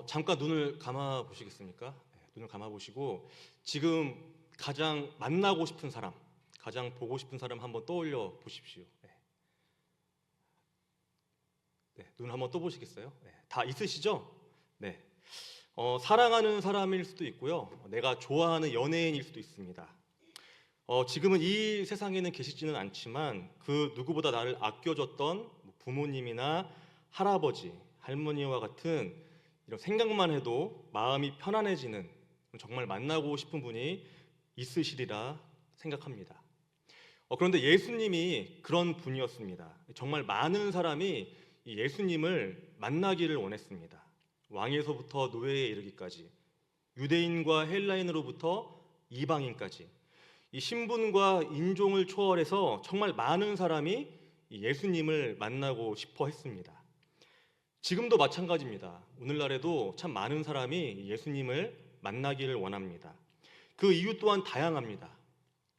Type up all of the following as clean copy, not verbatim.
잠깐 눈을 감아 보시겠습니까? 눈을 감아 보시고 지금 가장 만나고 싶은 사람, 가장 보고 싶은 사람 한번 떠올려 보십시오. 눈을 한번 떠 보시겠어요? 다 있으시죠? 네. 사랑하는 사람일 수도 있고요. 내가 좋아하는 연예인일 수도 있습니다. 지금은 이 세상에는 계시지는 않지만 그 누구보다 나를 아껴줬던 부모님이나 할아버지, 할머니와 같은 이런 생각만 해도 마음이 편안해지는 정말 만나고 싶은 분이 있으시리라 생각합니다. 그런데 예수님이 그런 분이었습니다. 정말 많은 사람이 이 예수님을 만나기를 원했습니다. 왕에서부터 노예에 이르기까지, 유대인과 헬라인으로부터 이방인까지, 이 신분과 인종을 초월해서 정말 많은 사람이 예수님을 만나고 싶어 했습니다. 지금도 마찬가지입니다. 오늘날에도 참 많은 사람이 예수님을 만나기를 원합니다. 그 이유 또한 다양합니다.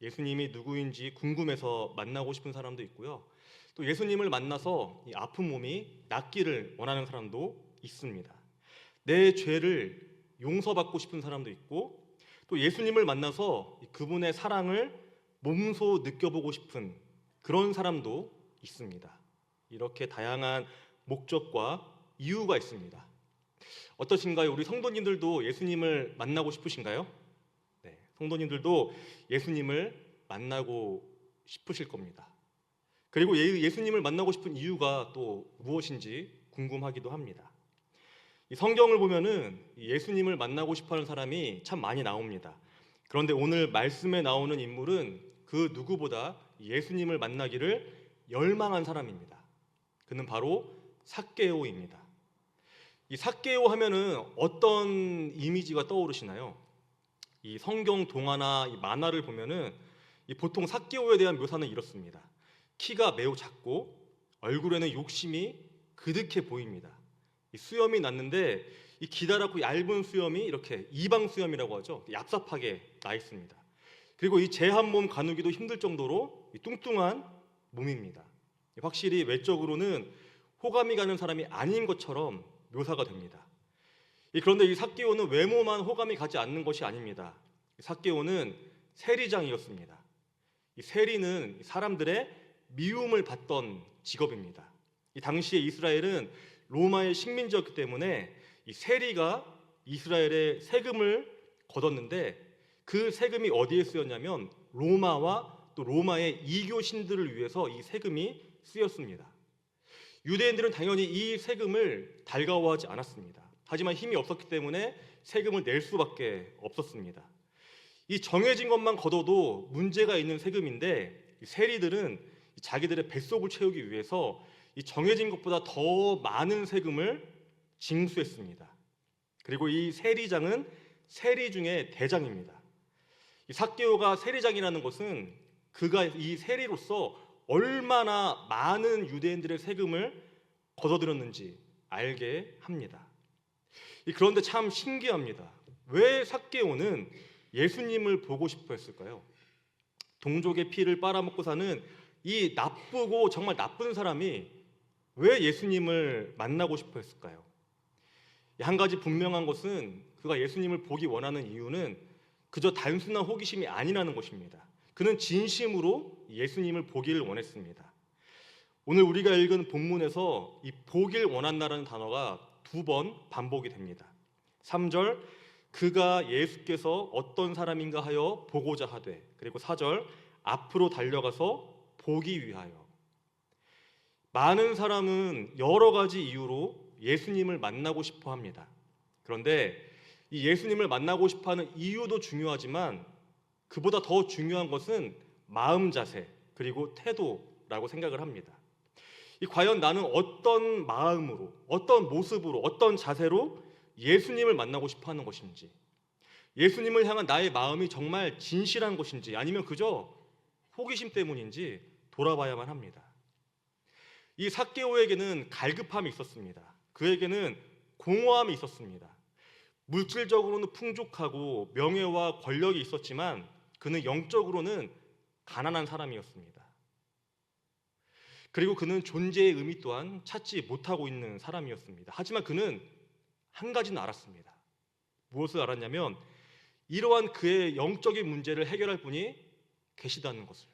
예수님이 누구인지 궁금해서 만나고 싶은 사람도 있고요. 또 예수님을 만나서 이 아픈 몸이 낫기를 원하는 사람도 있습니다. 내 죄를 용서받고 싶은 사람도 있고, 또 예수님을 만나서 그분의 사랑을 몸소 느껴보고 싶은 그런 사람도 있습니다. 이렇게 다양한 목적과 이유가 있습니다. 어떠신가요? 우리 성도님들도 예수님을 만나고 싶으신가요? 네, 성도님들도 예수님을 만나고 싶으실 겁니다. 그리고 예수님을 만나고 싶은 이유가 또 무엇인지 궁금하기도 합니다. 이 성경을 보면은 예수님을 만나고 싶어하는 사람이 참 많이 나옵니다. 그런데 오늘 말씀에 나오는 인물은 그 누구보다 예수님을 만나기를 열망한 사람입니다. 그는 바로 삭개오입니다. 이 삭개오 하면은 어떤 이미지가 떠오르시나요? 이 성경 동화나 이 만화를 보면은 보통 삭개오에 대한 묘사는 이렇습니다. 키가 매우 작고 얼굴에는 욕심이 그득해 보입니다. 수염이 났는데 이 기다랗고 얇은 수염이 이렇게 이방 수염이라고 하죠. 얍삽하게 나 있습니다. 그리고 이 제한 몸 가누기도 힘들 정도로 뚱뚱한 몸입니다. 확실히 외적으로는 호감이 가는 사람이 아닌 것처럼 묘사가 됩니다. 그런데 이 삭개오는 외모만 호감이 가지 않는 것이 아닙니다. 삭개오는 세리장이었습니다. 이 세리는 사람들의 미움을 받던 직업입니다. 이 당시에 이스라엘은 로마의 식민지였기 때문에 이 세리가 이스라엘의 세금을 걷었는데 그 세금이 어디에 쓰였냐면 로마와 또 로마의 이교 신들을 위해서 이 세금이 쓰였습니다. 유대인들은 당연히 이 세금을 달가워하지 않았습니다. 하지만 힘이 없었기 때문에 세금을 낼 수밖에 없었습니다. 이 정해진 것만 걷어도 문제가 있는 세금인데 세리들은 자기들의 뱃속을 채우기 위해서 이 정해진 것보다 더 많은 세금을 징수했습니다. 그리고 이 세리장은 세리 중에 대장입니다. 이 삭개오가 세리장이라는 것은 그가 이 세리로서 얼마나 많은 유대인들의 세금을 걷어들였는지 알게 합니다. 그런데 참 신기합니다. 왜 삭개오는 예수님을 보고 싶어 했을까요? 동족의 피를 빨아먹고 사는 이 나쁘고 정말 나쁜 사람이 왜 예수님을 만나고 싶어 했을까요? 한 가지 분명한 것은 그가 예수님을 보기 원하는 이유는 그저 단순한 호기심이 아니라는 것입니다. 그는 진심으로 예수님을 보기를 원했습니다. 오늘 우리가 읽은 본문에서 이 보길 원한다라는 단어가 2번 반복이 됩니다. 3절 그가 예수께서 어떤 사람인가 하여 보고자 하되, 그리고 4절 앞으로 달려가서 보기 위하여. 많은 사람은 여러 가지 이유로 예수님을 만나고 싶어 합니다. 그런데 이 예수님을 만나고 싶어 하는 이유도 중요하지만 그보다 더 중요한 것은 마음 자세 그리고 태도라고 생각을 합니다. 과연 나는 어떤 마음으로, 어떤 모습으로, 어떤 자세로 예수님을 만나고 싶어 하는 것인지, 예수님을 향한 나의 마음이 정말 진실한 것인지 아니면 그저 호기심 때문인지 돌아봐야만 합니다. 이 삭개오에게는 갈급함이 있었습니다. 그에게는 공허함이 있었습니다. 물질적으로는 풍족하고 명예와 권력이 있었지만 그는 영적으로는 가난한 사람이었습니다. 그리고 그는 존재의 의미 또한 찾지 못하고 있는 사람이었습니다. 하지만 그는 한 가지는 알았습니다. 무엇을 알았냐면 이러한 그의 영적인 문제를 해결할 분이 계시다는 것을,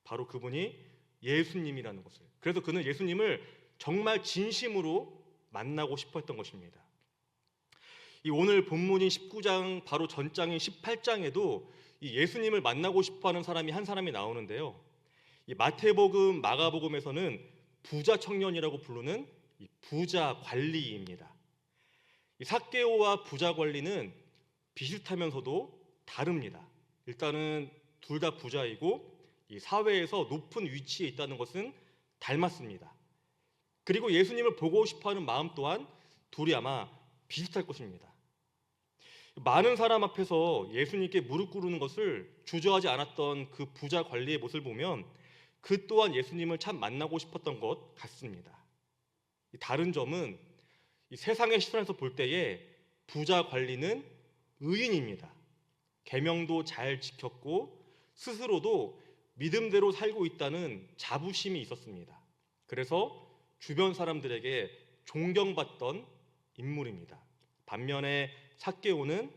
바로 그분이 예수님이라는 것을. 그래서 그는 예수님을 정말 진심으로 만나고 싶어 했던 것입니다. 이 오늘 본문인 19장 바로 전장인 18장에도 이 예수님을 만나고 싶어하는 사람이 한 사람이 나오는데요. 이 마태복음, 마가복음에서는 부자 청년이라고 부르는 이 부자 관리입니다. 이 삭개오와 부자 관리는 비슷하면서도 다릅니다. 일단은 둘 다 부자이고 이 사회에서 높은 위치에 있다는 것은 닮았습니다. 그리고 예수님을 보고 싶어하는 마음 또한 둘이 아마 비슷할 것입니다. 많은 사람 앞에서 예수님께 무릎 꿇는 것을 주저하지 않았던 그 부자 관리의 모습을 보면 그 또한 예수님을 참 만나고 싶었던 것 같습니다. 다른 점은 이 세상의 시선에서 볼 때에 부자 관리는 의인입니다. 계명도 잘 지켰고 스스로도 믿음대로 살고 있다는 자부심이 있었습니다. 그래서 주변 사람들에게 존경받던 인물입니다. 반면에 삭개오는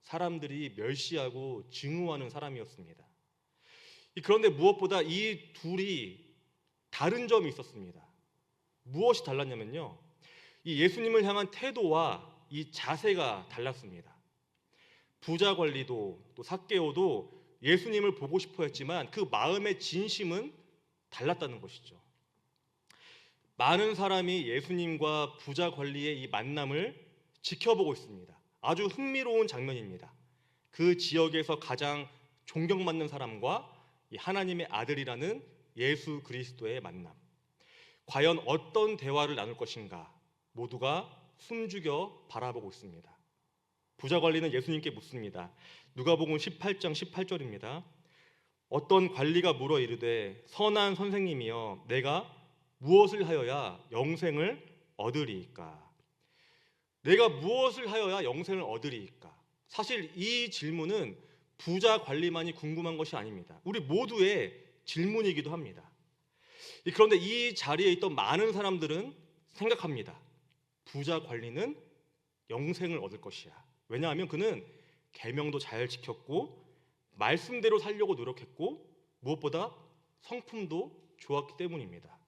사람들이 멸시하고 증오하는 사람이었습니다. 그런데 무엇보다 이 둘이 다른 점이 있었습니다. 무엇이 달랐냐면요, 이 예수님을 향한 태도와 이 자세가 달랐습니다. 부자 관리도 또 삭개오도 예수님을 보고 싶어 했지만 그 마음의 진심은 달랐다는 것이죠. 많은 사람이 예수님과 부자 관리의 이 만남을 지켜보고 있습니다. 아주 흥미로운 장면입니다. 그 지역에서 가장 존경받는 사람과 이 하나님의 아들이라는 예수 그리스도의 만남. 과연 어떤 대화를 나눌 것인가? 모두가 숨죽여 바라보고 있습니다. 부자 관리는 예수님께 묻습니다. 누가복음 18장 18절입니다. 어떤 관리가 물어 이르되 선한 선생님이여 내가 무엇을 하여야 영생을 얻으리이까? 내가 무엇을 하여야 영생을 얻으리이까? 사실 이 질문은 부자 관리만이 궁금한 것이 아닙니다. 우리 모두의 질문이기도 합니다. 그런데 이 자리에 있던 많은 사람들은 생각합니다. 부자 관리는 영생을 얻을 것이야. 왜냐하면 그는 계명도 잘 지켰고 말씀대로 살려고 노력했고 무엇보다 성품도 좋았기 때문입니다.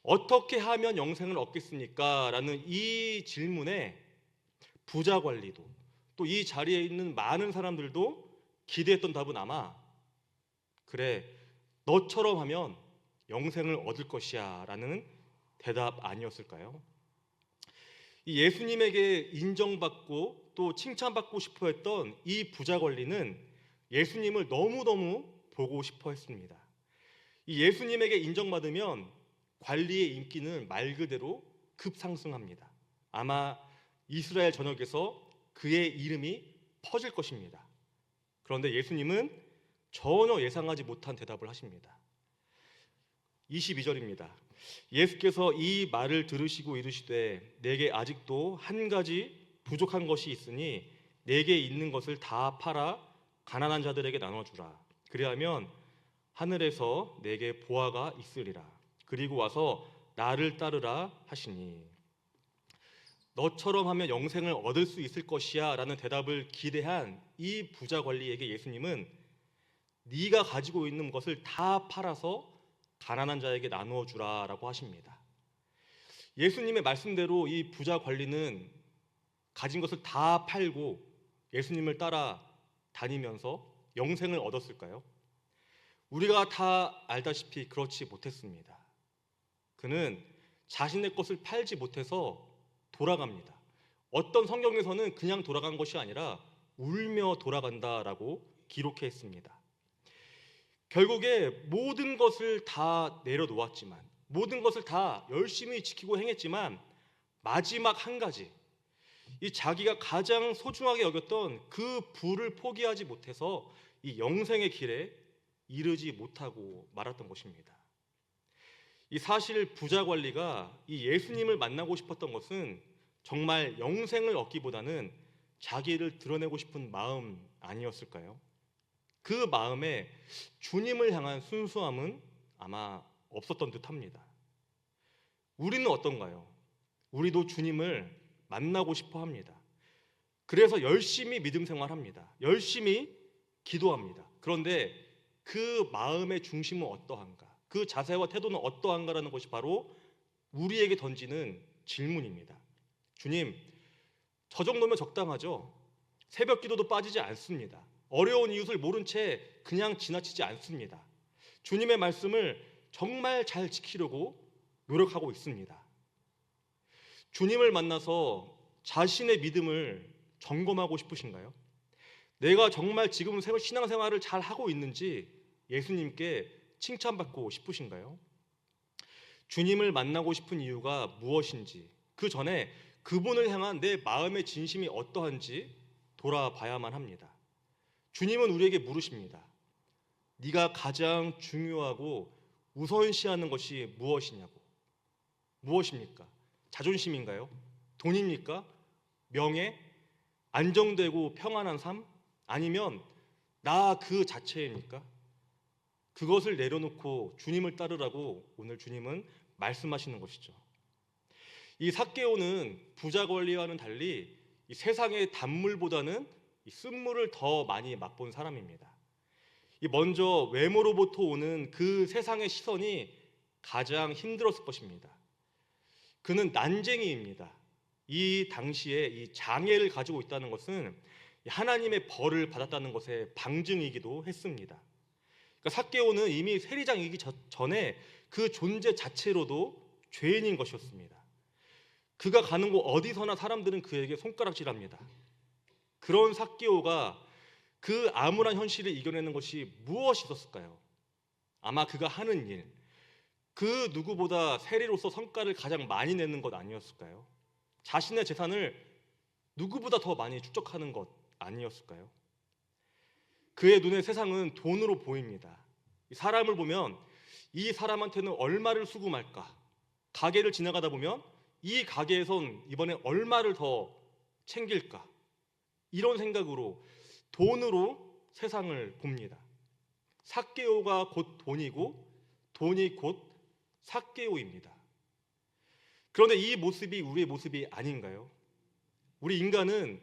어떻게 하면 영생을 얻겠습니까? 라는 이 질문에 부자 관리도 또 이 자리에 있는 많은 사람들도 기대했던 답은 아마 그래, 너처럼 하면 영생을 얻을 것이야 라는 대답 아니었을까요? 이 예수님에게 인정받고 또 칭찬받고 싶어 했던 이 부자 관리는 예수님을 너무너무 보고 싶어 했습니다. 이 예수님에게 인정받으면 관리의 인기는 말 그대로 급상승합니다. 아마 이스라엘 전역에서 그의 이름이 퍼질 것입니다. 그런데 예수님은 전혀 예상하지 못한 대답을 하십니다. 22절입니다. 예수께서 이 말을 들으시고 이르시되 내게 아직도 한 가지 부족한 것이 있으니 내게 있는 것을 다 팔아 가난한 자들에게 나눠주라. 그리하면 하늘에서 내게 보화가 있으리라. 그리고 와서 나를 따르라 하시니 너처럼 하면 영생을 얻을 수 있을 것이야 라는 대답을 기대한 이 부자 관리에게 예수님은 네가 가지고 있는 것을 다 팔아서 가난한 자에게 나누어 주라라고 하십니다. 예수님의 말씀대로 이 부자 관리는 가진 것을 다 팔고 예수님을 따라 다니면서 영생을 얻었을까요? 우리가 다 알다시피 그렇지 못했습니다. 그는 자신의 것을 팔지 못해서 돌아갑니다. 어떤 성경에서는 그냥 돌아간 것이 아니라 울며 돌아간다라고 기록해 있습니다. 결국에 모든 것을 다 내려놓았지만, 모든 것을 다 열심히 지키고 행했지만 마지막 한 가지, 이 자기가 가장 소중하게 여겼던 그 부를 포기하지 못해서 이 영생의 길에 이르지 못하고 말았던 것입니다. 이 사실 부자 관리가 이 예수님을 만나고 싶었던 것은 정말 영생을 얻기보다는 자기를 드러내고 싶은 마음 아니었을까요? 그 마음에 주님을 향한 순수함은 아마 없었던 듯합니다. 우리는 어떤가요? 우리도 주님을 만나고 싶어 합니다. 그래서 열심히 믿음 생활합니다. 열심히 기도합니다. 그런데 그 마음의 중심은 어떠한가? 그 자세와 태도는 어떠한가라는 것이 바로 우리에게 던지는 질문입니다. 주님, 저 정도면 적당하죠? 새벽 기도도 빠지지 않습니다. 어려운 이웃을 모른 채 그냥 지나치지 않습니다. 주님의 말씀을 정말 잘 지키려고 노력하고 있습니다. 주님을 만나서 자신의 믿음을 점검하고 싶으신가요? 내가 정말 지금 신앙생활을 잘 하고 있는지 예수님께 칭찬받고 싶으신가요? 주님을 만나고 싶은 이유가 무엇인지, 그 전에 그분을 향한 내 마음의 진심이 어떠한지 돌아봐야만 합니다. 주님은 우리에게 물으십니다. 네가 가장 중요하고 우선시하는 것이 무엇이냐고. 무엇입니까? 자존심인가요? 돈입니까? 명예? 안정되고 평안한 삶? 아니면 나 그 자체입니까? 그것을 내려놓고 주님을 따르라고 오늘 주님은 말씀하시는 것이죠. 이 삭개오는 부자 권리와는 달리 이 세상의 단물보다는 이 쓴물을 더 많이 맛본 사람입니다. 이 먼저 외모로부터 오는 그 세상의 시선이 가장 힘들었을 것입니다. 그는 난쟁이입니다. 이 당시에 이 장애를 가지고 있다는 것은 하나님의 벌을 받았다는 것의 방증이기도 했습니다. 그러니까 삭개오는 이미 세리장이기 전에 그 존재 자체로도 죄인인 것이었습니다. 그가 가는 곳 어디서나 사람들은 그에게 손가락질합니다. 그런 삭개오가 그 암울한 현실을 이겨내는 것이 무엇이 있었을까요? 아마 그가 하는 일, 그 누구보다 세리로서 성과를 가장 많이 내는 것 아니었을까요? 자신의 재산을 누구보다 더 많이 축적하는 것 아니었을까요? 그의 눈에 세상은 돈으로 보입니다. 사람을 보면 이 사람한테는 얼마를 수금할까? 가게를 지나가다 보면 이 가게에선 이번에 얼마를 더 챙길까? 이런 생각으로 돈으로 세상을 봅니다. 삭개오가 곧 돈이고 돈이 곧 삭개오입니다. 그런데 이 모습이 우리의 모습이 아닌가요? 우리 인간은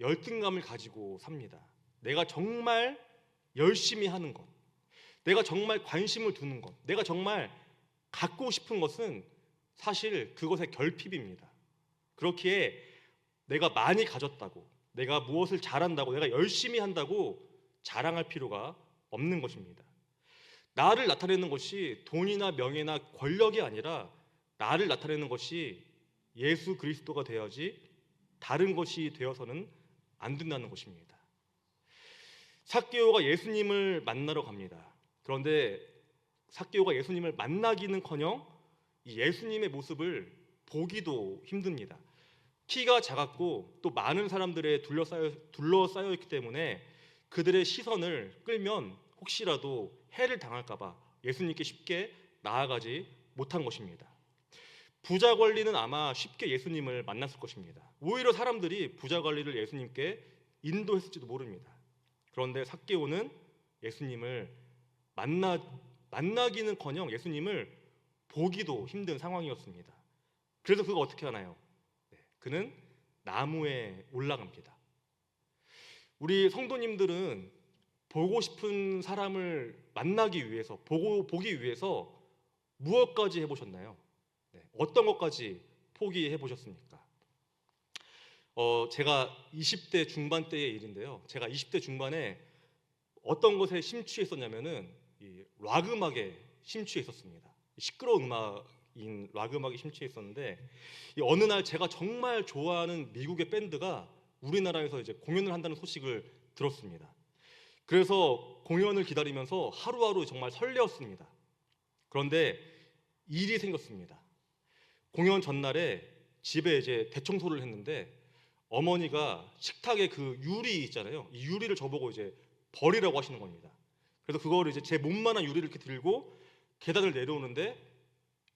열등감을 가지고 삽니다. 내가 정말 열심히 하는 것, 내가 정말 관심을 두는 것, 내가 정말 갖고 싶은 것은 사실 그것의 결핍입니다. 그렇기에 내가 많이 가졌다고, 내가 무엇을 잘한다고, 내가 열심히 한다고 자랑할 필요가 없는 것입니다. 나를 나타내는 것이 돈이나 명예나 권력이 아니라 나를 나타내는 것이 예수 그리스도가 되어야지 다른 것이 되어서는 안 된다는 것입니다. 삭개오가 예수님을 만나러 갑니다. 그런데 삭개오가 예수님을 만나기는커녕 이 예수님의 모습을 보기도 힘듭니다. 키가 작았고 또 많은 사람들에 둘러싸여 있기 때문에 그들의 시선을 끌면 혹시라도 해를 당할까 봐 예수님께 쉽게 나아가지 못한 것입니다. 부자 관리는 아마 쉽게 예수님을 만났을 것입니다. 오히려 사람들이 부자 관리를 예수님께 인도했을지도 모릅니다. 그런데 삭개오는 예수님을 만나기는커녕 예수님을 보기도 힘든 상황이었습니다. 그래서 그가 어떻게 하나요? 그는 나무에 올라갑니다. 우리 성도님들은 보고 싶은 사람을 만나기 위해서, 보기 위해서 무엇까지 해보셨나요? 어떤 것까지 포기해 보셨습니까? 제가 20대 중반 때의 일인데요. 제가 20대 중반에 어떤 것에 심취했었냐면은 이 락 음악에 심취했었습니다. 시끄러운 음악인 락 음악에 심취했었는데 어느 날 제가 정말 좋아하는 미국의 밴드가 우리나라에서 이제 공연을 한다는 소식을 들었습니다. 그래서 공연을 기다리면서 하루하루 정말 설레었습니다. 그런데 일이 생겼습니다. 공연 전날에 집에 이제 대청소를 했는데 어머니가 식탁에 그 유리 있잖아요. 이 유리를 저보고 이제 버리라고 하시는 겁니다. 그래서 그거를 이제 제 몸만한 유리를 이렇게 들고 계단을 내려오는데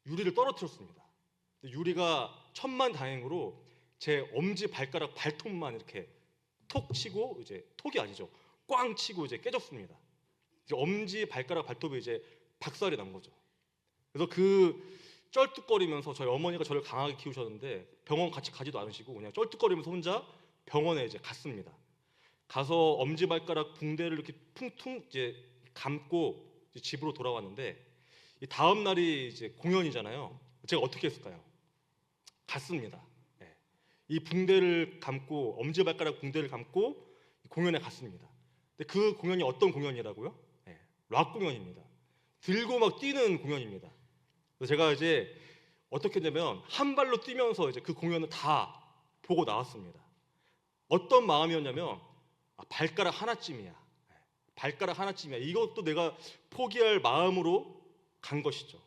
유리를 떨어뜨렸습니다. 유리가 천만다행으로 제 엄지 발가락 발톱만 이렇게 톡 치고 이제 톡이 아니죠. 꽝 치고 이제 깨졌습니다. 이제 엄지 발가락 발톱이 이제 박살이 난 거죠. 그래서 그 쩔뚝거리면서 저희 어머니가 저를 강하게 키우셨는데 병원 같이 가지도 않으시고 그냥 쩔뚝거리면서 혼자 병원에 이제 갔습니다. 가서 엄지발가락 붕대를 이렇게 퉁퉁 이제 감고 이제 집으로 돌아왔는데 이 다음 날이 이제 공연이잖아요. 제가 어떻게 했을까요? 갔습니다. 예. 이 붕대를 감고 엄지발가락 붕대를 감고 공연에 갔습니다. 근데 그 공연이 어떤 공연이라고요? 예. 락 공연입니다. 들고 막 뛰는 공연입니다. 그래서 제가 이제 어떻게 했냐면 한 발로 뛰면서 이제 그 공연을 다 보고 나왔습니다. 어떤 마음이었냐면 발가락 하나쯤이야. 발가락 하나쯤이야. 이것도 내가 포기할 마음으로 간 것이죠.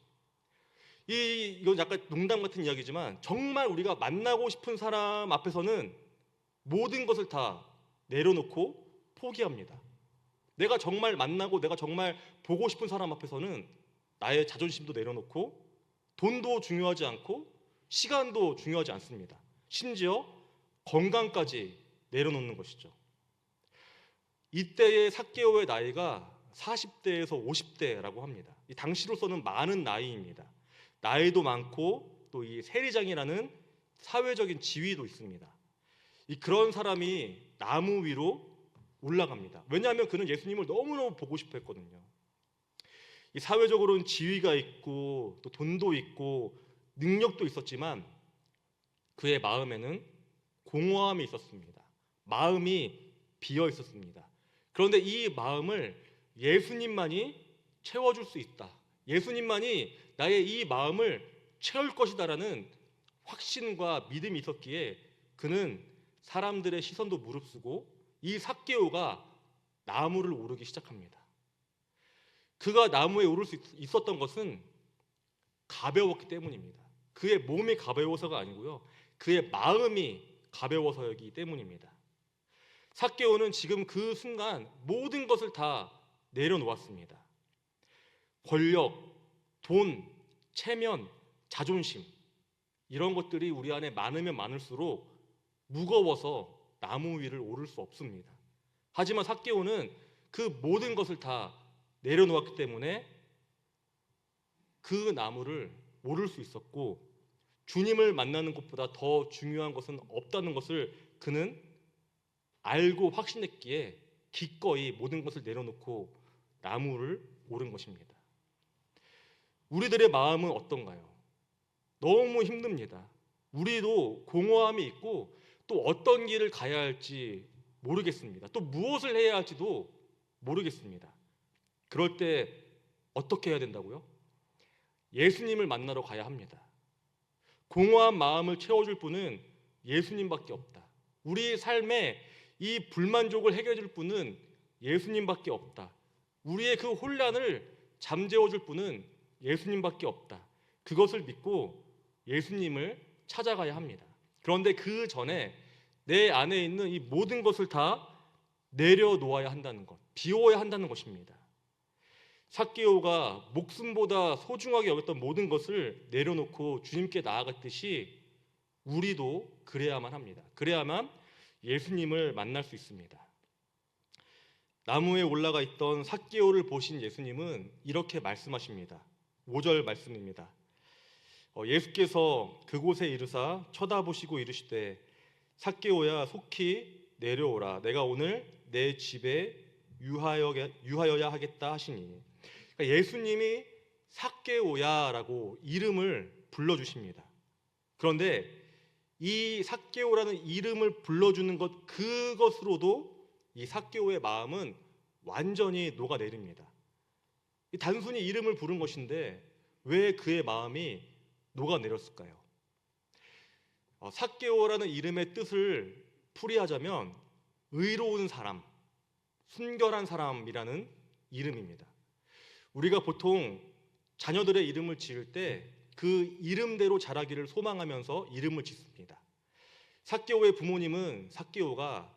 이건 약간 농담 같은 이야기지만 정말 우리가 만나고 싶은 사람 앞에서는 모든 것을 다 내려놓고 포기합니다. 내가 정말 만나고 내가 정말 보고 싶은 사람 앞에서는 나의 자존심도 내려놓고 돈도 중요하지 않고 시간도 중요하지 않습니다. 심지어 건강까지 내려놓는 것이죠. 이때의 삭개오의 나이가 40대에서 50대라고 합니다. 이 당시로서는 많은 나이입니다. 나이도 많고 또 이 세리장이라는 사회적인 지위도 있습니다. 그런 사람이 나무 위로 올라갑니다. 왜냐하면 그는 예수님을 너무너무 보고 싶어 했거든요. 이 사회적으로는 지위가 있고 또 돈도 있고 능력도 있었지만 그의 마음에는 공허함이 있었습니다. 마음이 비어 있었습니다. 그런데 이 마음을 예수님만이 채워줄 수 있다. 예수님만이 나의 이 마음을 채울 것이다라는 확신과 믿음이 있었기에 그는 사람들의 시선도 무릅쓰고 이 삭개오가 나무를 오르기 시작합니다. 그가 나무에 오를 수 있었던 것은 가벼웠기 때문입니다. 그의 몸이 가벼워서가 아니고요. 그의 마음이 가벼워서이기 때문입니다. 삭개오는 지금 그 순간 모든 것을 다 내려놓았습니다. 권력, 돈, 체면, 자존심 이런 것들이 우리 안에 많으면 많을수록 무거워서 나무 위를 오를 수 없습니다. 하지만 삭개오는 그 모든 것을 다 내려놓았기 때문에 그 나무를 오를 수 있었고 주님을 만나는 것보다 더 중요한 것은 없다는 것을 그는 알고 확신했기에 기꺼이 모든 것을 내려놓고 나무를 오른 것입니다. 우리들의 마음은 어떤가요? 너무 힘듭니다. 우리도 공허함이 있고 또 어떤 길을 가야 할지 모르겠습니다. 또 무엇을 해야 할지도 모르겠습니다. 그럴 때 어떻게 해야 된다고요? 예수님을 만나러 가야 합니다. 공허한 마음을 채워줄 분은 예수님밖에 없다. 우리 삶에 이 불만족을 해결해 줄 분은 예수님밖에 없다. 우리의 그 혼란을 잠재워 줄 분은 예수님밖에 없다. 그것을 믿고 예수님을 찾아가야 합니다. 그런데 그 전에 내 안에 있는 이 모든 것을 다 내려놓아야 한다는 것, 비워야 한다는 것입니다. 삭개오가 목숨보다 소중하게 여겼던 모든 것을 내려놓고 주님께 나아갔듯이 우리도 그래야만 합니다. 그래야만 예수님을 만날 수 있습니다. 나무에 올라가 있던 삭개오를 보신 예수님은 이렇게 말씀하십니다. 5절 말씀입니다. 예수께서 그곳에 이르사 쳐다보시고 이르시되 삭개오야 속히 내려오라. 내가 오늘 내 집에 유하여야 하겠다 하시니. 그러니까 예수님이 삭개오야라고 이름을 불러주십니다. 그런데 이 삭개오라는 이름을 불러주는 것 그것으로도 이 삭개오의 마음은 완전히 녹아내립니다. 단순히 이름을 부른 것인데 왜 그의 마음이 녹아내렸을까요? 삭개오라는 이름의 뜻을 풀이하자면 의로운 사람, 순결한 사람이라는 이름입니다. 우리가 보통 자녀들의 이름을 지을 때 그 이름대로 자라기를 소망하면서 이름을 짓습니다. 삭개오의 부모님은 삭개오가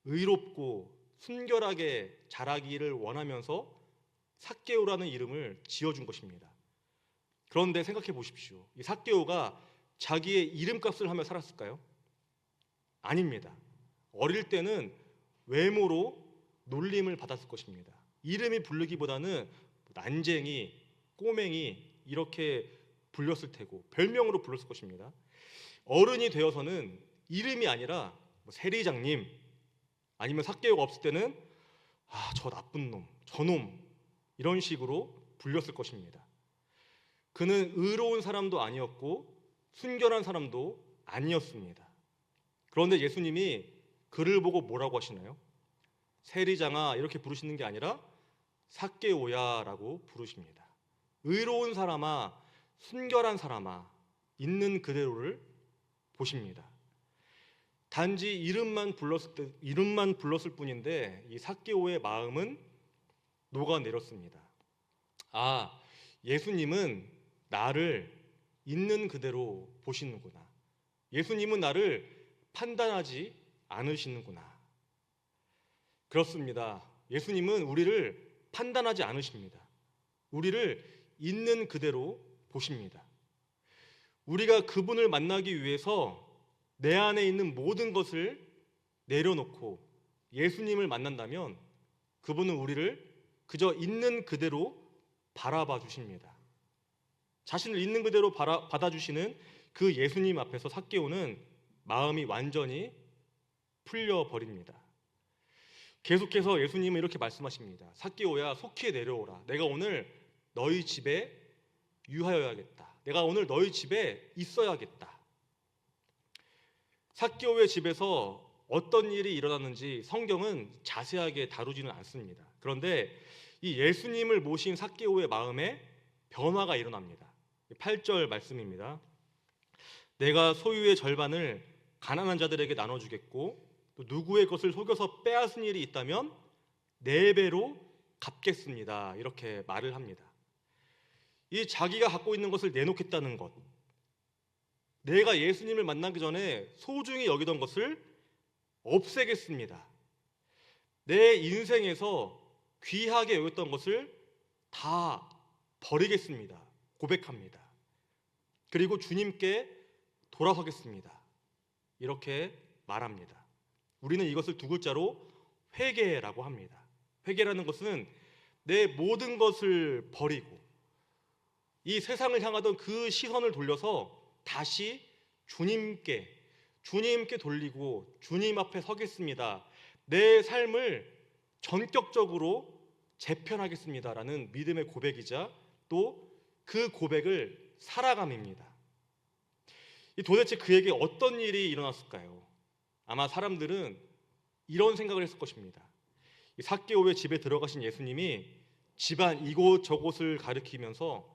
의롭고 순결하게 자라기를 원하면서 삭개오라는 이름을 지어준 것입니다. 그런데 생각해 보십시오. 이 삭개오가 자기의 이름값을 하며 살았을까요? 아닙니다. 어릴 때는 외모로 놀림을 받았을 것입니다. 이름이 부르기보다는 난쟁이, 꼬맹이 이렇게 불렸을 테고 별명으로 불렀을 것입니다. 어른이 되어서는 이름이 아니라 뭐 세리장님 아니면 삭개오가 없을 때는 저 나쁜 놈, 저놈 이런 식으로 불렸을 것입니다. 그는 의로운 사람도 아니었고 순결한 사람도 아니었습니다. 그런데 예수님이 그를 보고 뭐라고 하시나요? 세리장아 이렇게 부르시는 게 아니라 삭개오야라고 부르십니다. 의로운 사람아, 순결한 사람아, 있는 그대로를 보십니다. 단지 이름만 불렀을 뿐인데 이 삭개오의 마음은 녹아내렸습니다. 예수님은 나를 있는 그대로 보시는구나. 예수님은 나를 판단하지 않으시는구나. 그렇습니다. 예수님은 우리를 판단하지 않으십니다. 우리를 있는 그대로 보십니다. 우리가 그분을 만나기 위해서 내 안에 있는 모든 것을 내려놓고 예수님을 만난다면 그분은 우리를 그저 있는 그대로 바라봐 주십니다. 자신을 있는 그대로 받아주시는 그 예수님 앞에서 삭개오는 마음이 완전히 풀려버립니다. 계속해서 예수님은 이렇게 말씀하십니다. 삭개오야 속히 내려오라. 내가 오늘 너희 집에 유하여야겠다. 내가 오늘 너희 집에 있어야겠다. 삭개오의 집에서 어떤 일이 일어났는지 성경은 자세하게 다루지는 않습니다. 그런데 이 예수님을 모신 삭개오의 마음에 변화가 일어납니다. 8절 말씀입니다. 내가 소유의 절반을 가난한 자들에게 나눠주겠고 또 누구의 것을 속여서 빼앗은 일이 있다면 4배로 갚겠습니다. 이렇게 말을 합니다. 이 자기가 갖고 있는 것을 내놓겠다는 것, 내가 예수님을 만나기 전에 소중히 여기던 것을 없애겠습니다. 내 인생에서 귀하게 여겼던 것을 다 버리겠습니다. 고백합니다. 그리고 주님께 돌아서겠습니다. 이렇게 말합니다. 우리는 이것을 2글자로 회개라고 합니다. 회개라는 것은 내 모든 것을 버리고 이 세상을 향하던 그 시선을 돌려서 다시 주님께 돌리고 주님 앞에 서겠습니다. 내 삶을 전격적으로 재편하겠습니다라는 믿음의 고백이자 또 그 고백을 살아감입니다. 도대체 그에게 어떤 일이 일어났을까요? 아마 사람들은 이런 생각을 했을 것입니다. 삭개오의 집에 들어가신 예수님이 집안 이곳저곳을 가리키면서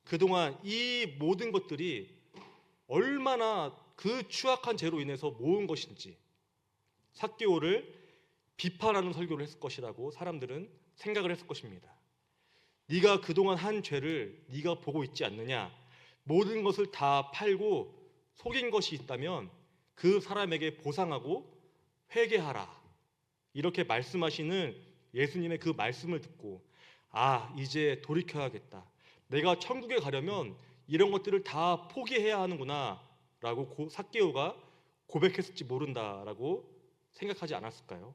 그동안 이 모든 것들이 얼마나 그 추악한 죄로 인해서 모은 것인지 삭개오를 비판하는 설교를 했을 것이라고 사람들은 생각을 했을 것입니다. 네가 그동안 한 죄를 네가 보고 있지 않느냐? 모든 것을 다 팔고 속인 것이 있다면 그 사람에게 보상하고 회개하라. 이렇게 말씀하시는 예수님의 그 말씀을 듣고 이제 돌이켜야겠다. 내가 천국에 가려면 이런 것들을 다 포기해야 하는구나 라고 삭개오가 고백했을지 모른다라고 생각하지 않았을까요?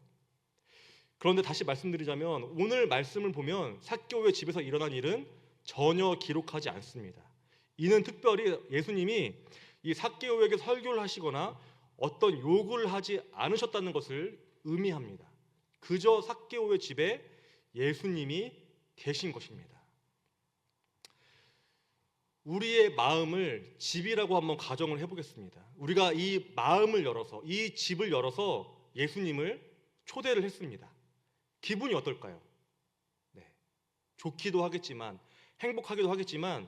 그런데 다시 말씀드리자면 오늘 말씀을 보면 삭개오의 집에서 일어난 일은 전혀 기록하지 않습니다. 이는 특별히 예수님이 이 삭개오에게 설교를 하시거나 어떤 요구를 하지 않으셨다는 것을 의미합니다. 그저 삭개오의 집에 예수님이 계신 것입니다. 우리의 마음을 집이라고 한번 가정을 해보겠습니다. 우리가 이 마음을 열어서 이 집을 열어서 예수님을 초대를 했습니다. 기분이 어떨까요? 좋기도 하겠지만 행복하기도 하겠지만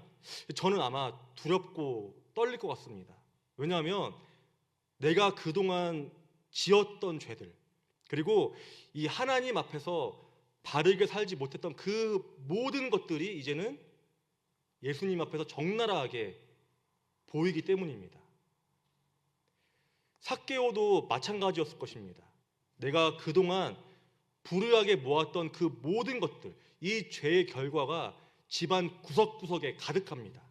저는 아마 두렵고 떨릴 것 같습니다. 왜냐하면 내가 그동안 지었던 죄들 그리고 이 하나님 앞에서 바르게 살지 못했던 그 모든 것들이 이제는 예수님 앞에서 적나라하게 보이기 때문입니다. 삭개오도 마찬가지였을 것입니다. 내가 그동안 불의하게 모았던 그 모든 것들, 이 죄의 결과가 집안 구석구석에 가득합니다.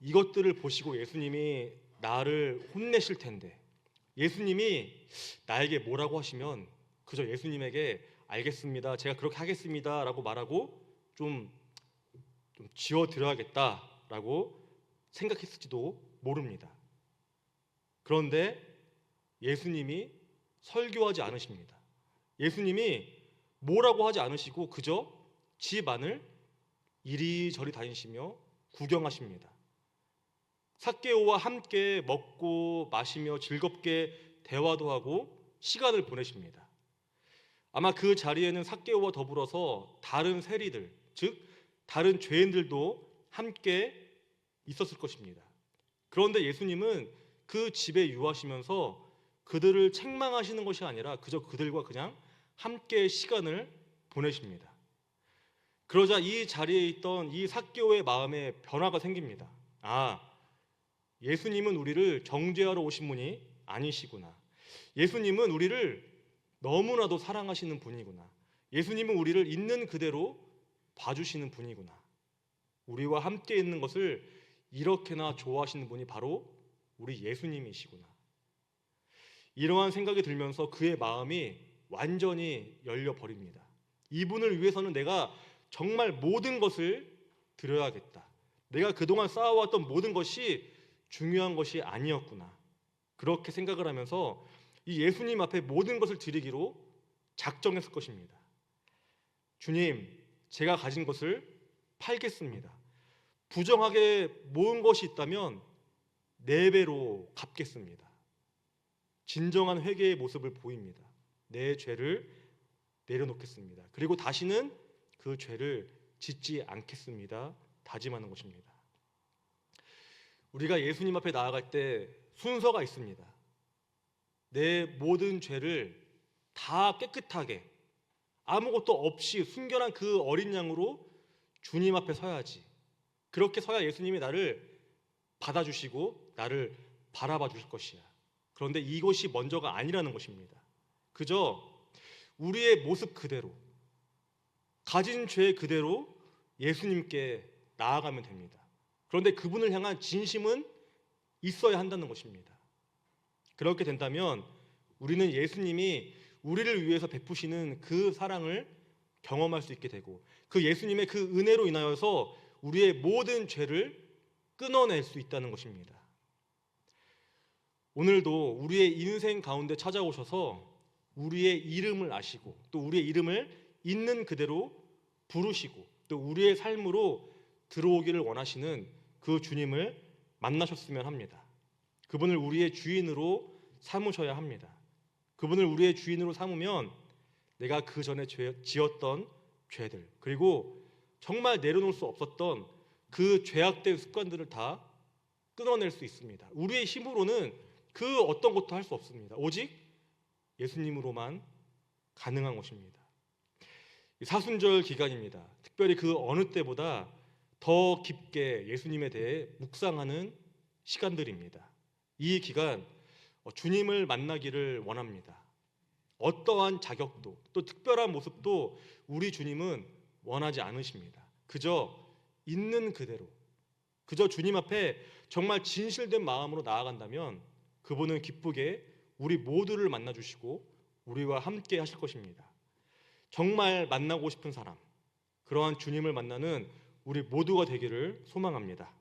이것들을 보시고 예수님이 나를 혼내실 텐데 예수님이 나에게 뭐라고 하시면 그저 예수님에게 알겠습니다. 제가 그렇게 하겠습니다 라고 말하고 좀 지어드려야겠다 라고 생각했을지도 모릅니다. 그런데 예수님이 설교하지 않으십니다. 예수님이 뭐라고 하지 않으시고 그저 집 안을 이리저리 다니시며 구경하십니다. 삭개오와 함께 먹고 마시며 즐겁게 대화도 하고 시간을 보내십니다. 아마 그 자리에는 삭개오와 더불어서 다른 세리들, 즉 다른 죄인들도 함께 있었을 것입니다. 그런데 예수님은 그 집에 유하시면서 그들을 책망하시는 것이 아니라 그저 그들과 그냥 함께 시간을 보내십니다. 그러자 이 자리에 있던 이 삭개오의 마음에 변화가 생깁니다. 아, 예수님은 우리를 정죄하러 오신 분이 아니시구나. 예수님은 우리를 너무나도 사랑하시는 분이구나. 예수님은 우리를 있는 그대로 봐주시는 분이구나. 우리와 함께 있는 것을 이렇게나 좋아하시는 분이 바로 우리 예수님이시구나. 이러한 생각이 들면서 그의 마음이 완전히 열려버립니다. 이분을 위해서는 내가 정말 모든 것을 드려야겠다. 내가 그동안 쌓아왔던 모든 것이 중요한 것이 아니었구나. 그렇게 생각을 하면서 이 예수님 앞에 모든 것을 드리기로 작정했을 것입니다. 주님, 제가 가진 것을 팔겠습니다. 부정하게 모은 것이 있다면 4배로 갚겠습니다. 진정한 회개의 모습을 보입니다. 내 죄를 내려놓겠습니다. 그리고 다시는 그 죄를 짓지 않겠습니다. 다짐하는 것입니다. 우리가 예수님 앞에 나아갈 때 순서가 있습니다. 내 모든 죄를 다 깨끗하게 아무것도 없이 순결한 그 어린 양으로 주님 앞에 서야지. 그렇게 서야 예수님이 나를 받아주시고 나를 바라봐 주실 것이야. 그런데 이것이 먼저가 아니라는 것입니다. 그저 우리의 모습 그대로, 가진 죄 그대로 예수님께 나아가면 됩니다. 그런데 그분을 향한 진심은 있어야 한다는 것입니다. 그렇게 된다면 우리는 예수님이 우리를 위해서 베푸시는 그 사랑을 경험할 수 있게 되고 그 예수님의 그 은혜로 인하여서 우리의 모든 죄를 끊어낼 수 있다는 것입니다. 오늘도 우리의 인생 가운데 찾아오셔서 우리의 이름을 아시고 또 우리의 이름을 있는 그대로 부르시고 또 우리의 삶으로 들어오기를 원하시는 그 주님을 만나셨으면 합니다. 그분을 우리의 주인으로 삼으셔야 합니다. 그분을 우리의 주인으로 삼으면 내가 그 전에 지었던 죄들 그리고 정말 내려놓을 수 없었던 그 죄악된 습관들을 다 끊어낼 수 있습니다. 우리의 힘으로는 그 어떤 것도 할 수 없습니다. 오직 예수님으로만 가능한 것입니다. 사순절 기간입니다. 특별히 그 어느 때보다 더 깊게 예수님에 대해 묵상하는 시간들입니다. 이 기간 주님을 만나기를 원합니다. 어떠한 자격도 또 특별한 모습도 우리 주님은 원하지 않으십니다. 그저 있는 그대로 그저 주님 앞에 정말 진실된 마음으로 나아간다면 그분은 기쁘게 우리 모두를 만나주시고 우리와 함께 하실 것입니다. 정말 만나고 싶은 사람, 그러한 주님을 만나는 우리 모두가 되기를 소망합니다.